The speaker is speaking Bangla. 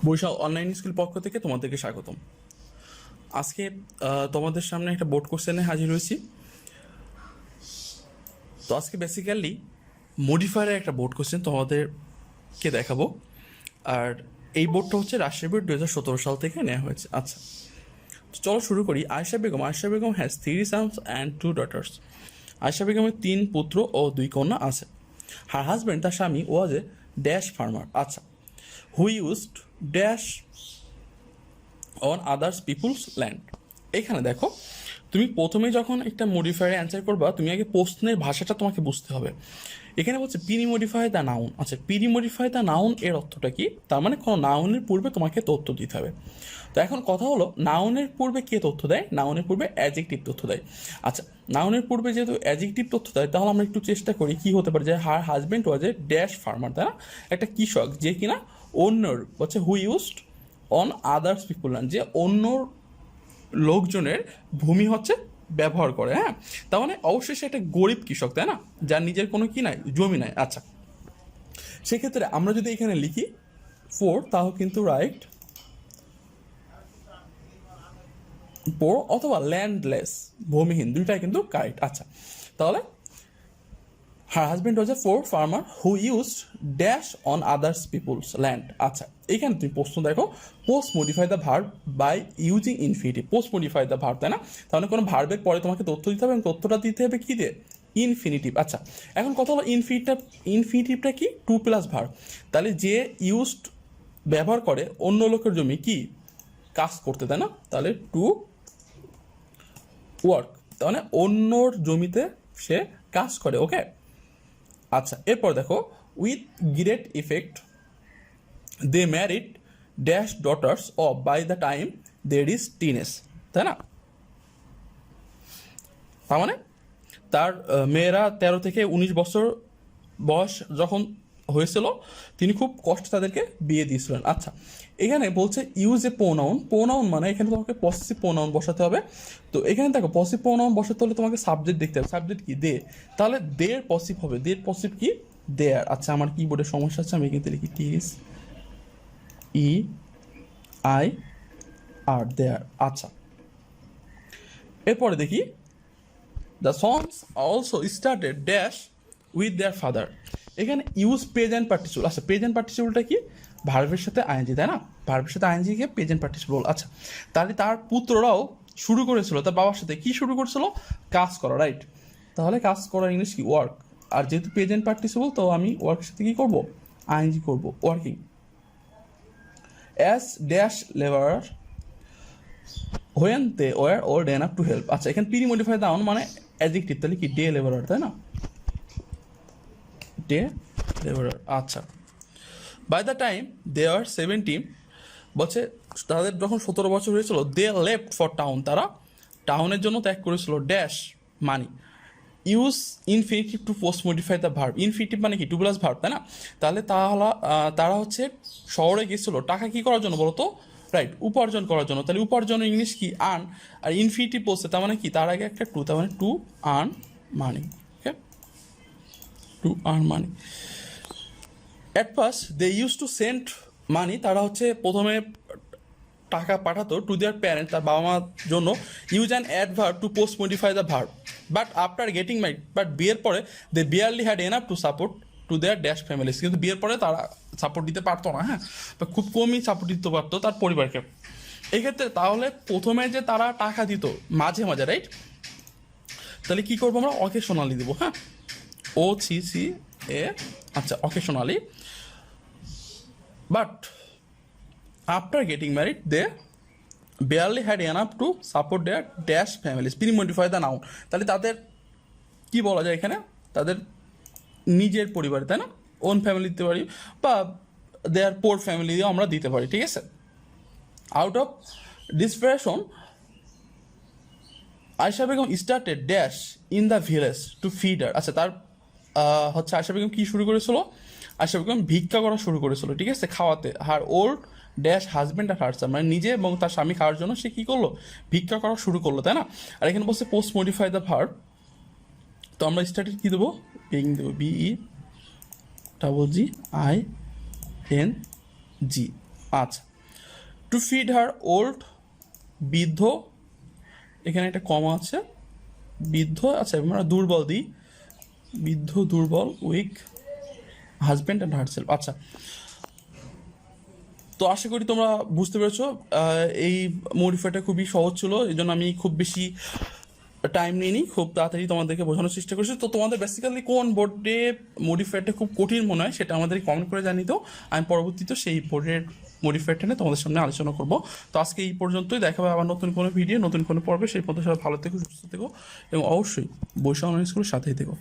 বরিশাল অনলাইন স্কুল পক্ষ থেকে তোমাদেরকে স্বাগতম। আজকে তোমাদের সামনে একটা বোর্ড কোশ্চেনে হাজির হয়েছি। তো আজকে বেসিক্যালি মডিফায়ারের একটা বোর্ড কোশ্চেন তোমাদেরকে দেখাবো। আর এই বোর্ডটা হচ্ছে রাজশাহী বোর্ড 2017 সাল থেকে নেওয়া হয়েছে। আচ্ছা, তো চলো শুরু করি। Ayesha Begum has 3 sons and 2 daughters। Ayesha বেগমের 3 পুত্র ও 2 কন্যা আছে। হার হাজব্যান্ড, তার স্বামী, ওয়াজ এ ড্যাশ ফার্মার। আচ্ছা, who used dash on others people's land. এখানে দেখো, তুমি প্রথমে যখন একটা মডিফায়ারে অ্যান্সার করবা, তুমি আগে প্রশ্নের ভাষাটা তোমাকে বুঝতে হবে। এখানে বলছে পিরি মডিফাই দ্য নাউন। আচ্ছা, পিরি মডিফাই দ্য নাউন এর অর্থটা কি? তার মানে কোনো নাউনের পূর্বে তোমাকে তথ্য দিতে হবে। তো এখন কথা হলো, নাউনের পূর্বে কে তথ্য দেয়? নাউনের পূর্বে অ্যাডজেক্টিভ তথ্য দেয়। আচ্ছা, নাউনের পূর্বে যেহেতু অ্যাডজেক্টিভ তথ্য দেয়, তাহলে আমরা একটু চেষ্টা করি কি হতে পারে, যে her husband was a dash farmer, তাই না? একটা কৃষক যে কিনা অন্যর হচ্ছে who used on others people land, যে অন্য লোকজনের ভূমি হচ্ছে ব্যবহার করে। হ্যাঁ, তার মানে অবশ্যই সে একটা গরিব কৃষক, তাই না, যার নিজের কোনো কি নাই, জমি নাই। আচ্ছা, সেক্ষেত্রে আমরা যদি এখানে লিখি পোর, তাও কিন্তু রাইট, পোর অথবা ল্যান্ডলেস, ভূমিহীন, দুইটাই কিন্তু কারেক্ট। আচ্ছা, তাহলে her husband was a poor farmer who used dash on others people's land. আচ্ছা, এখানে তুমি প্রশ্ন দেখো, post modify the verb by using infinitive. Post modify the verb, তাই না? তাহলে কোনো ভার্বের পরে তোমাকে তথ্য দিতে হবে, এবং তথ্যটা দিতে হবে কি দিয়ে? ইনফিনিটিভ। আচ্ছা, এখন কথা হলো ইনফিনিটিভটা কি? To plus verb. তাহলে যে ইউজড ব্যবহার করে অন্য লোকের জমি কি কাজ করতে, তাই না? তাহলে টু ওয়ার্ক, তার মানে অন্যর জমিতে সে কাজ করে। ওকে, আচ্ছা, এরপর দেখো, with great effect they married dash daughters off by the time their is teenage, তাই না? তার মানে তার মেয়েরা 13 থেকে 19 বছর বয়স যখন হয়েছিল, তিনি খুব কষ্টে তাদেরকে বিয়ে দিয়েছিলেন। আচ্ছা, এখানে বলছে ইউজ এ প্রোনাউন। প্রোনাউন মানে এখানে তোমাকে পসেসিভ প্রোনাউন বসাতে হবে। তো এখানে দেখো, পসিভ প্রোনাউন বসাতে হলে তোমাকে সাবজেক্ট দেখতে হবে। সাবজেক্ট কি? দে। তাহলে দের পসিভ হবে। দের পসিভ কি? দেয়ার। আচ্ছা, আমার কিবোর্ডের সমস্যা আছে, আমি কিন্তু লিখি টিএস ই আই আর, দেয়ার। আচ্ছা, এরপরে দেখি, the songs also started dash with their father. এখানে ইউজ প্রেজেন্ট পার্টিসিপল। আচ্ছা, প্রেজেন্ট পার্টিসিপলটা কি? ভার্বের সাথে আইএনজি, তাই না? ভার্বের সাথে আইএনজিকে প্রেজেন্ট পার্টিসিপল। আচ্ছা, তাহলে তার পুত্ররাও শুরু করেছিল তার বাবার সাথে কি শুরু করছিল? কাজ করা, রাইট? তাহলে কাজ করার ইংলিশ কি? ওয়ার্ক। আর যেহেতু প্রেজেন্ট পার্টিসিপল, তো আমি ওয়ার্কের সাথে কি করবো? আইএনজি করবো, working. As dash labourer when they were old enough to help. আচ্ছা, এখানে পিরি মডিফাই দাউন মানে অ্যাডজেক্টিভ, তাহলে কি? ডে লেবারার, তাই না? Day labourer. আচ্ছা, বাই দ্য টাইম দে আর 17 বলছে তাদের যখন 17 বছর হয়েছিল, দে লেফট ফর টাউন, তারা টাউনের জন্য ত্যাগ করেছিল dash money. Use infinitive to post modify the verb. Infinitive মানে কি? টু প্লাস ভার্ব, তাই না? তাহলে তারা হচ্ছে শহরে গেছিল টাকা কি করার জন্য বলো তো? রাইট, উপার্জন করার জন্য। তাহলে উপার্জনের ইংলিশ কি? আর্ন। আর ইনফিনিটিভ বলছে, তার মানে কি? তার আগে একটা টু, তার মানে to earn money. Okay, to earn money. At first they use to send money, তারা হচ্ছে প্রথমে টাকা পাঠাতো টু দেয়ার প্যারেন্ট, তার বাবা মার জন্য। Use an adverb to post modify the verb, but after getting married, but বিয়ের পরে they barely had enough to support to their dash families. কিন্তু বিয়ের পরে তারা সাপোর্ট দিতে পারতো না, হ্যাঁ, বা খুব কমই সাপোর্ট দিতে পারতো তার পরিবারকে। এক্ষেত্রে তাহলে প্রথমে যে তারা টাকা দিত মাঝে মাঝে, রাইট? তাহলে কি করবো আমরা? অকেশনালি দিব, হ্যাঁ, ও সি সি এ। আচ্ছা, occasionally. But after getting married they barely had enough to support their dash families. Pre-modify the noun. তাহলে তাদের কি বলা যায় এখানে? তাদের নিজের পরিবার, তাই না? ওন ফ্যামিলি দিতে পারি, বা দেয়ার পোর ফ্যামিলি দিয়েও আমরা দিতে পারি, ঠিক আছে? Out of desperation Ayesha Begum started dash in the village to feed her. আচ্ছা, তার হচ্ছে আয়েশা বেগম কি শুরু করেছিল? আয়েশা বেগম ভিক্ষা করা শুরু করেছিল, ঠিক আছে, খাওয়াতে। হার ওল্ড ড্যাশ হাজব্যান্ড আর হার্সার, মানে নিজে এবং তার স্বামী খাওয়ার জন্য সে কী করলো? ভিক্ষা করা শুরু করলো, তাই না? আর এখানে বলছে পোস্ট মডিফাই দ্য ভার্ব, তো আমরা স্টার্টেড কী দেবো? বিং দেবো, B E double G I N G. আচ্ছা, টু ফিড হার ওল্ড, বৃদ্ধ, এখানে একটা কমা আছে, বৃদ্ধ, আচ্ছা আমরা দুর্বল দিই, বৃদ্ধ দুর্বল উইক হাজব্যান্ড অ্যান্ড হারসেলফ। আচ্ছা, তো আশা করি তোমরা বুঝতে পেরেছো। এই মডিফাইটা খুবই সহজ ছিল, এই জন্য আমি খুব বেশি টাইম নিইনি, খুব তাড়াতাড়ি তোমাদেরকে বোঝানোর চেষ্টা করছি। তো তোমাদের বেসিক্যালি কোন বোর্ডে মডিফাইটা খুব কঠিন মনে হয় সেটা আমাদের কমেন্ট করে জানিয়ে দাও, আমি পরবর্তীতে সেই বোর্ডের মডিফাইটা নিয়ে তোমাদের সামনে আলোচনা করবো। তো আজকে এই পর্যন্তই, দেখা হবে আবার নতুন কোনো ভিডিও, নতুন কোনো পর্বে। সেই পর্যন্ত সবাই ভালো থেকো, সুস্থ থেকো এবং অবশ্যই বৈশাখ স্কুলের সাথেই থেকো।